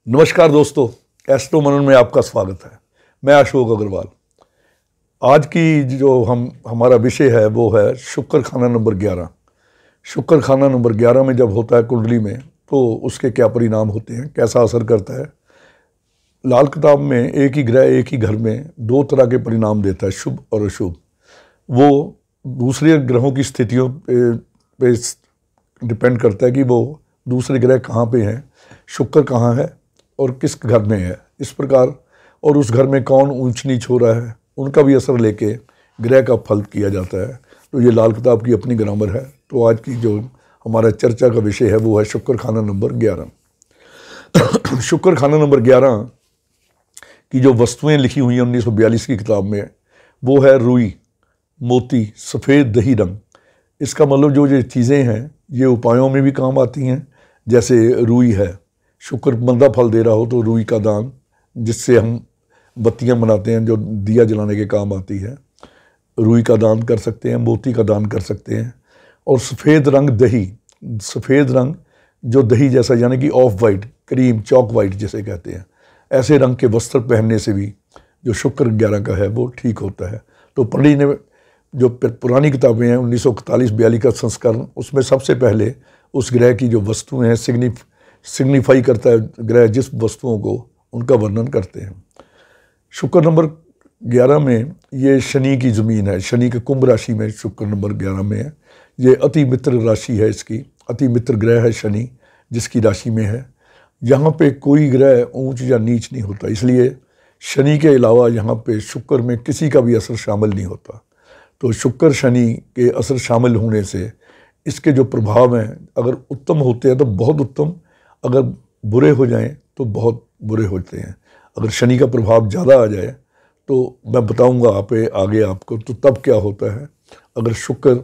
नमस्कार दोस्तों, एस्ट्रो मनन में आपका स्वागत है। मैं अशोक अग्रवाल। आज की जो हमारा विषय है वो है शुक्र खाना नंबर 11। शुक्र खाना नंबर 11 में जब होता है कुंडली में तो उसके क्या परिणाम होते हैं, कैसा असर करता है। लाल किताब में एक ही ग्रह एक ही घर में दो तरह के परिणाम देता है, शुभ और अशुभ। वो दूसरे ग्रहों की स्थितियों पे डिपेंड करता है कि वो दूसरे ग्रह कहाँ पे हैं, शुक्र कहाँ है और किस घर में है, इस प्रकार, और उस घर में कौन ऊंच नीच हो रहा है, उनका भी असर लेके ग्रह का फल किया जाता है। तो ये लाल किताब की अपनी ग्रामर है। तो आज की जो हमारा चर्चा का विषय है वो है शुक्र खाना नंबर 11। शुक्र खाना नंबर 11 की जो वस्तुएं लिखी हुई हैं 1942 की किताब में, वो है रुई, मोती, सफ़ेद दही रंग। इसका मतलब जो ये चीज़ें हैं ये उपायों में भी काम आती हैं। जैसे रुई है, शुक्र मंदा फल दे रहा हो तो रुई का दान, जिससे हम बत्तियां बनाते हैं जो दिया जलाने के काम आती है, रुई का दान कर सकते हैं, मोती का दान कर सकते हैं। और सफ़ेद रंग दही, सफ़ेद रंग जो दही जैसा, यानी कि of white, cream chalk white जिसे कहते हैं, ऐसे रंग के वस्त्र पहनने से भी जो शुक्र 11 का है वो ठीक होता है। तो पंडित ने जो पुरानी किताबें हैं 1941-42 का संस्करण, उसमें सबसे पहले उस ग्रह की जो वस्तुएं हैं सिग्निफाई करता है ग्रह जिस वस्तुओं को, उनका वर्णन करते हैं। शुक्र नंबर 11 में ये शनि की ज़मीन है, शनि के कुंभ राशि में शुक्र नंबर 11 में है। ये अति मित्र राशि है, इसकी अति मित्र ग्रह है शनि, जिसकी राशि में है। यहाँ पे कोई ग्रह ऊंच या नीच नहीं होता, इसलिए शनि के अलावा यहाँ पे शुक्र में किसी का भी असर शामिल नहीं होता। तो शुक्र शनि के असर शामिल होने से इसके जो प्रभाव हैं, अगर उत्तम होते हैं तो बहुत उत्तम, अगर बुरे हो जाएं तो बहुत बुरे होते हैं। अगर शनि का प्रभाव ज़्यादा आ जाए तो मैं बताऊंगा आगे आपको, तो तब क्या होता है। अगर शुक्र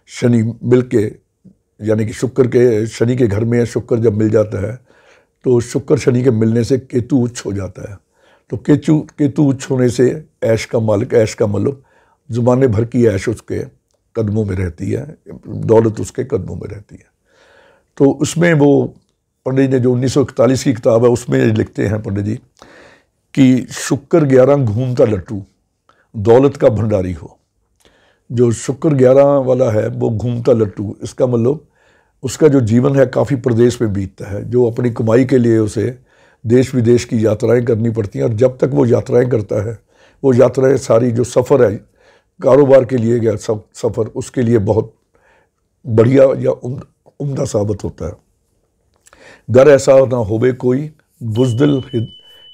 शनि मिलके, यानी कि शुक्र के शनि के घर में शुक्र जब मिल जाता है तो शुक्र शनि के मिलने से केतु उच्च हो जाता है। तो केतु उच्च होने से ऐश का मालिक, ऐश का मतलब ज़ुबाने भर की ऐश उसके कदमों में रहती है, दौलत उसके कदमों में रहती है। तो उसमें वो पंडित ने जो 1941 की किताब है उसमें लिखते हैं पंडित जी कि शुक्र 11 घूमता लट्टू, दौलत का भंडारी हो। जो शुक्र 11 वाला है वो घूमता लट्टू, इसका मतलब उसका जो जीवन है काफ़ी प्रदेश में बीतता है। जो अपनी कमाई के लिए उसे देश विदेश की यात्राएं करनी पड़ती हैं, और जब तक वो यात्राएं करता है, वो यात्राएं सारी जो सफ़र है कारोबार के लिए गया सफ़र, उसके लिए बहुत बढ़िया या उम्दा साबित होता है। घर ऐसा ना होवे कोई, बुज़दिल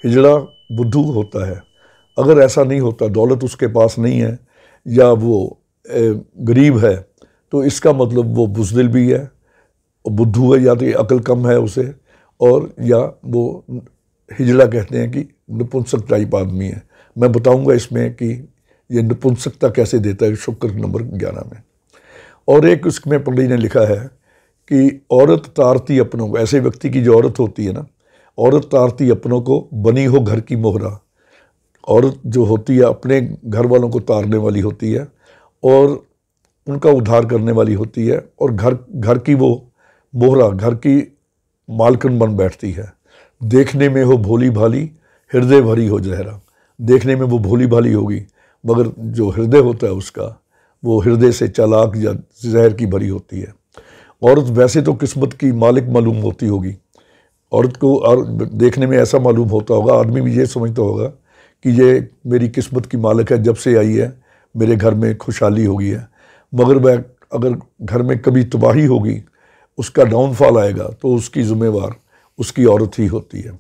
हिजड़ा बुद्धू होता है। अगर ऐसा नहीं होता, दौलत उसके पास नहीं है या वो गरीब है, तो इसका मतलब वो बुज़दिल भी है, बुद्धू है, या तो अकल कम है उसे, और या वो हिजड़ा कहते हैं कि नपुंसक टाइप आदमी है। मैं बताऊंगा इसमें कि ये नपुंसकता कैसे देता है शुक्र नंबर 11 में। और एक उसमें पंडित ने लिखा है कि औरत तारती अपनों को, ऐसे व्यक्ति की जो औरत होती है ना, औरत तारती अपनों को, बनी हो घर की मोहरा। औरत जो होती है अपने घर वालों को तारने वाली होती है और उनका उद्धार करने वाली होती है, और घर की वो मोहरा, घर की मालकिन बन बैठती है। देखने में हो भोली भाली, हृदय भरी हो जहरा। देखने में वो भोली भाली होगी, मगर जो हृदय होता है उसका, वो हृदय से चालाक या जहर की भरी होती है। औरत वैसे तो किस्मत की मालिक मालूम होती होगी औरत को, और देखने में ऐसा मालूम होता होगा, आदमी भी ये समझता होगा कि ये मेरी किस्मत की मालिक है, जब से आई है मेरे घर में खुशहाली हो गई है। मगर वह अगर घर में कभी तबाही होगी, उसका डाउनफॉल आएगा, तो उसकी जिम्मेवार उसकी औरत ही होती है।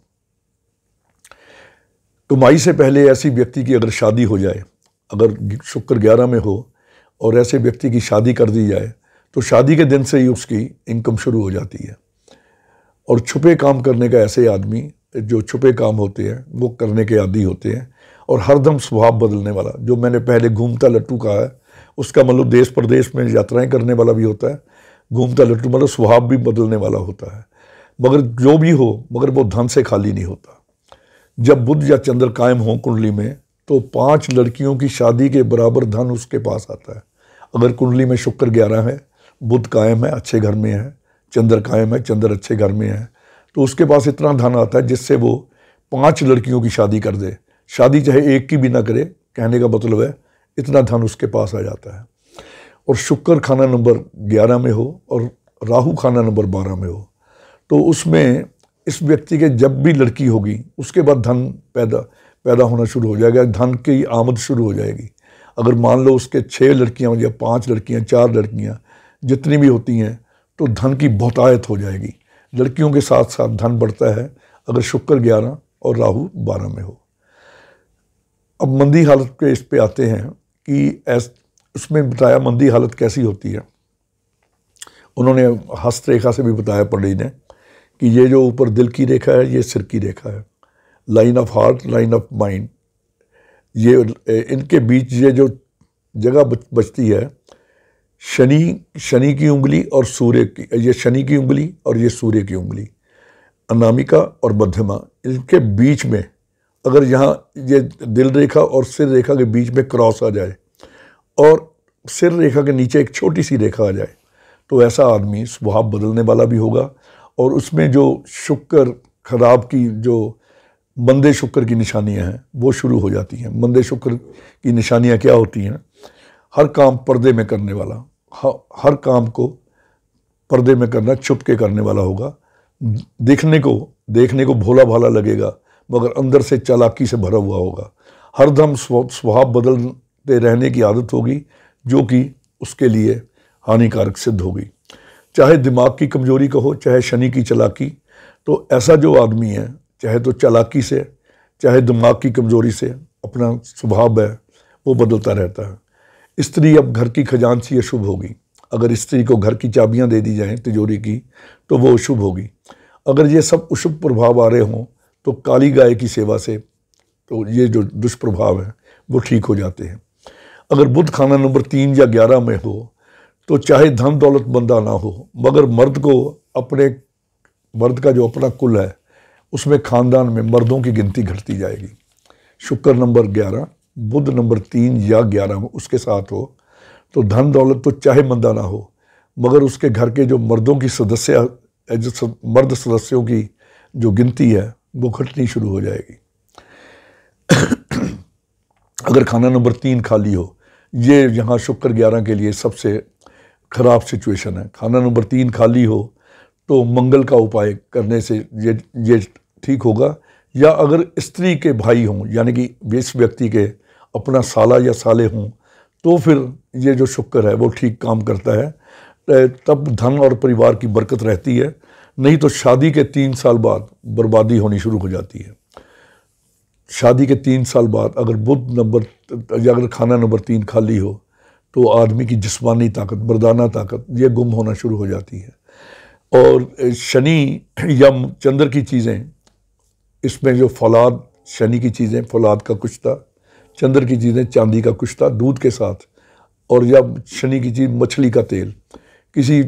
कमाई से पहले ऐसी व्यक्ति की अगर शादी हो जाए, अगर शुक्र 11 में हो और ऐसे व्यक्ति की शादी कर दी जाए, तो शादी के दिन से ही उसकी इनकम शुरू हो जाती है। और छुपे काम करने का, ऐसे आदमी जो छुपे काम होते हैं वो करने के आदी होते हैं, और हरदम स्वभाव बदलने वाला, जो मैंने पहले घूमता लट्टू कहा है, उसका मतलब देश प्रदेश में यात्राएं करने वाला भी होता है। घूमता लट्टू मतलब स्वभाव भी बदलने वाला होता है। मगर जो भी हो, मगर वो धन से खाली नहीं होता। जब बुध या चंद्र कायम हो कुंडली में, तो 5 लड़कियों की शादी के बराबर धन उसके पास आता है। अगर कुंडली में शुक्र 11 है, बुध कायम है, अच्छे घर में है, चंद्र कायम है, चंद्र अच्छे घर में है, तो उसके पास इतना धन आता है जिससे वो 5 लड़कियों की शादी कर दे। शादी चाहे एक की भी ना करे, कहने का मतलब है इतना धन उसके पास आ जाता है। और शुक्र खाना नंबर 11 में हो और राहु खाना नंबर 12 में हो तो उसमें इस व्यक्ति के जब भी लड़की होगी उसके बाद धन पैदा होना शुरू हो जाएगा, धन की आमद शुरू हो जाएगी। अगर मान लो उसके 6 लड़कियां या 5 लड़कियां, 4 लड़कियां जितनी भी होती हैं तो धन की बहुतायत हो जाएगी। लड़कियों के साथ साथ धन बढ़ता है अगर शुक्र 11 और राहु 12 में हो। अब मंदी हालत पे इस पे आते हैं कि उसमें बताया मंदी हालत कैसी होती है। उन्होंने हस्तरेखा से भी बताया पंडित ने कि ये जो ऊपर दिल की रेखा है ये सिर की रेखा है, line of heart, line of mind, ये इनके बीच ये जो जगह बचती है शनि की उंगली और सूर्य की, ये शनि की उंगली और ये सूर्य की उंगली, अनामिका और मध्यमा, इनके बीच में अगर यहाँ ये दिल रेखा और सिर रेखा के बीच में क्रॉस आ जाए और सिर रेखा के नीचे एक छोटी सी रेखा आ जाए तो ऐसा आदमी स्वभाव बदलने वाला भी होगा। और उसमें जो शुक्र खराब की, जो मंदे शुक्र की निशानियां हैं वो शुरू हो जाती हैं। मंदे शुक्र की निशानियां क्या होती हैं? हर काम पर्दे में करने वाला, हर काम को पर्दे में करना, छुप के करने वाला होगा। देखने को भोला भाला लगेगा मगर अंदर से चालाकी से भरा हुआ होगा। हरदम स्वभाव बदलते रहने की आदत होगी जो कि उसके लिए हानिकारक सिद्ध होगी। चाहे दिमाग की कमजोरी कहो, चाहे शनि की चालाकी, तो ऐसा जो आदमी है चाहे तो चालाकी से चाहे दिमाग की कमजोरी से अपना स्वभाव है वो बदलता रहता है। स्त्री अब घर की खजांची अशुभ होगी। अगर स्त्री को घर की चाबियां दे दी जाएं तिजोरी की तो वो अशुभ होगी। अगर ये सब अशुभ प्रभाव आ रहे हों तो काली गाय की सेवा से तो ये जो दुष्प्रभाव है वो ठीक हो जाते हैं। अगर बुध खाना नंबर 3 या 11 में हो तो चाहे धन दौलत बंदा ना हो मगर मर्द का जो अपना कुल है उसमें खानदान में मर्दों की गिनती घटती जाएगी। शुक्र नंबर 11, बुध नंबर 3 या 11 में उसके साथ हो तो धन दौलत तो चाहे मंदा ना हो मगर उसके घर के जो मर्दों की मर्द सदस्यों की जो गिनती है वो घटनी शुरू हो जाएगी। अगर खाना नंबर 3 खाली हो, ये यहाँ शुक्र 11 के लिए सबसे खराब सिचुएशन है। खाना नंबर 3 खाली हो तो मंगल का उपाय करने से ये ठीक होगा। या अगर स्त्री के भाई हों यानी कि इस व्यक्ति के अपना साला या साले हों तो फिर ये जो शुक्र है वो ठीक काम करता है, तब धन और परिवार की बरकत रहती है। नहीं तो शादी के 3 साल बाद बर्बादी होनी शुरू हो जाती है। शादी के 3 साल बाद अगर बुध नंबर या अगर खाना नंबर 3 खाली हो तो आदमी की जिस्मानी ताकत, मर्दाना ताकत ये गुम होना शुरू हो जाती है। और शनि या चंद्र की चीज़ें, इसमें जो फौलाद, शनि की चीज़ें फौलाद का कुश्ता, चंद्र की चीज़ें चांदी का कुश्ता दूध के साथ, और या शनि की चीज़ मछली का तेल, किसी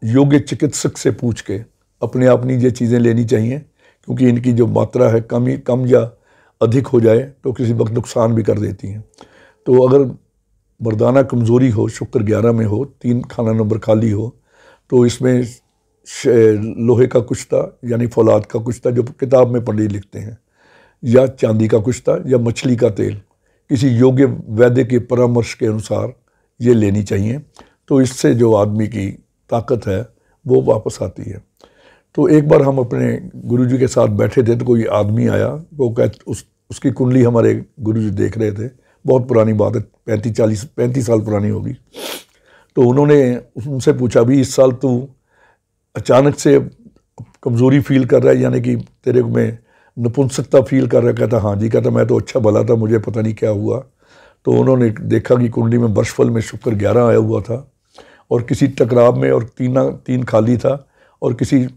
योग्य चिकित्सक से पूछ के अपने आप नहीं ये चीज़ें लेनी चाहिए क्योंकि इनकी जो मात्रा है कम या अधिक हो जाए तो किसी वक्त नुकसान भी कर देती हैं। तो अगर मर्दाना कमज़ोरी हो, शुक्र 11 में हो, 3 खाना नंबर खाली हो तो इसमें लोहे का कुश्ता यानी फौलाद का कुश्ता जो किताब में पंडित लिखते हैं, या चांदी का कुश्ता या मछली का तेल किसी योग्य वैद्य के परामर्श के अनुसार ये लेनी चाहिए। तो इससे जो आदमी की ताकत है वो वापस आती है। तो एक बार हम अपने गुरुजी के साथ बैठे थे तो कोई आदमी आया, वो उसकी कुंडली हमारे गुरुजी देख रहे थे। बहुत पुरानी बात है, 35 साल पुरानी होगी। तो उन्होंने उनसे पूछा भी इस साल तू अचानक से कमज़ोरी फील कर रहा है यानी कि तेरे में नपुंसकता फील कर रहा है? कहता हाँ जी। कहता मैं तो अच्छा भला था, मुझे पता नहीं क्या हुआ। तो उन्होंने देखा कि कुंडली में वर्षफल में शुक्र 11 आया हुआ था और किसी टकराव में, और 3 खाली था, और किसी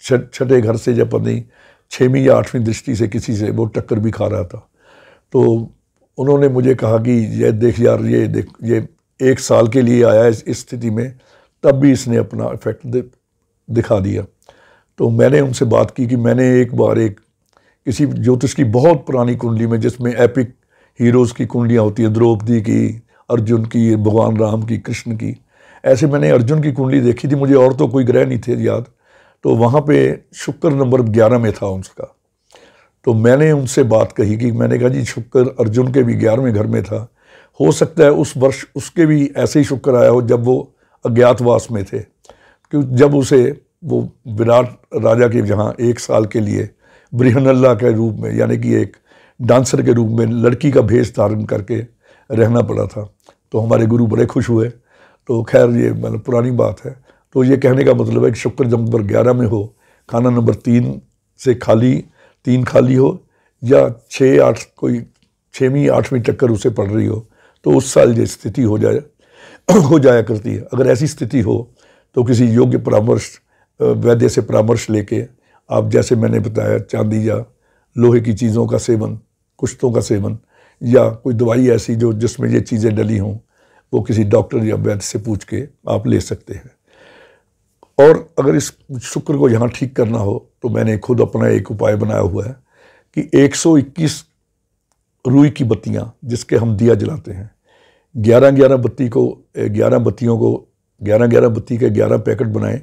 छठे घर से जब नहीं 6वीं या 8वीं दृष्टि से किसी से वो टक्कर भी खा रहा था। तो उन्होंने मुझे कहा कि ये देख यार, ये देख, ये 1 साल के लिए आया है इस स्थिति में, तब भी इसने अपना इफेक्ट दिखा दिया। तो मैंने उनसे बात की कि मैंने एक बार किसी ज्योतिष की बहुत पुरानी कुंडली में, जिसमें एपिक हीरोज़ की कुंडलियाँ होती हैं, द्रौपदी की, अर्जुन की, भगवान राम की, कृष्ण की, ऐसे मैंने अर्जुन की कुंडली देखी थी। मुझे और तो कोई ग्रह नहीं थे याद, तो वहाँ पे शुक्र नंबर 11 में था उसका। तो मैंने उनसे बात कही कि मैंने कहा जी शुक्र अर्जुन के भी 11वें घर में था, हो सकता है उस वर्ष उसके भी ऐसे ही शुक्र आया हो जब वो अज्ञातवास में थे, क्योंकि जब उसे वो विराट राजा के जहाँ 1 साल के लिए ब्रिहनल्ला के रूप में, यानी कि एक डांसर के रूप में लड़की का भेष धारण करके रहना पड़ा था। तो हमारे गुरु बड़े खुश हुए। तो खैर ये मतलब पुरानी बात है। तो ये कहने का मतलब है कि शुक्र नंबर 11 में हो, खाना नंबर 3 से तीन खाली हो, या 6-8 कोई 6वीं 8वीं टक्कर उसे पड़ रही हो, तो उस साल ये स्थिति हो जाया करती है। अगर ऐसी स्थिति हो तो किसी योग्य परामर्श वैद्य से परामर्श लेके आप, जैसे मैंने बताया, चांदी या लोहे की चीज़ों का सेवन, कुश्तों का सेवन, या कोई दवाई ऐसी जो जिसमें ये चीज़ें डली हों, वो किसी डॉक्टर या वैद्य से पूछ के आप ले सकते हैं। और अगर इस शुक्र को यहाँ ठीक करना हो तो मैंने खुद अपना एक उपाय बनाया हुआ है कि 121 रुई की बत्तियाँ जिसके हम दिया जलाते हैं, 11 बत्ती के 11 पैकेट बनाएं,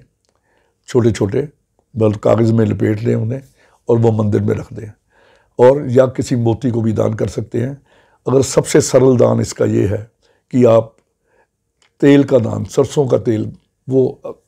छोटे छोटे, बल्कि कागज़ में लपेट लें उन्हें और वो मंदिर में रख दें, और या किसी मोती को भी दान कर सकते हैं। अगर सबसे सरल दान इसका ये है कि आप तेल का दान, सरसों का तेल, वो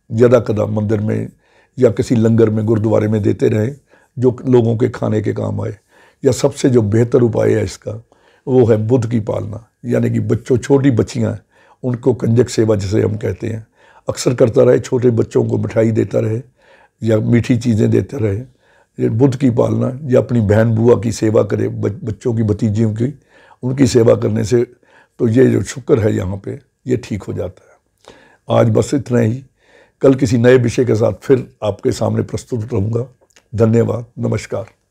ज़्यादा कदम मंदिर में या किसी लंगर में, गुरुद्वारे में देते रहें जो लोगों के खाने के काम आए। या सबसे जो बेहतर उपाय है इसका वो है बुध की पालना, यानी कि बच्चों, छोटी बच्चियाँ हैं उनको कंजक सेवा जिसे हम कहते हैं, अक्सर करता रहे। छोटे बच्चों को मिठाई देता रहे या मीठी चीज़ें देता रहे। ये बुध की पालना, या अपनी बहन बुआ की सेवा करे, बच्चों की, भतीजियों की, उनकी सेवा करने से तो ये जो शुक्र है यहाँ पे ये ठीक हो जाता है। आज बस इतना ही। कल किसी नए विषय के साथ फिर आपके सामने प्रस्तुत रहूँगा। धन्यवाद, नमस्कार।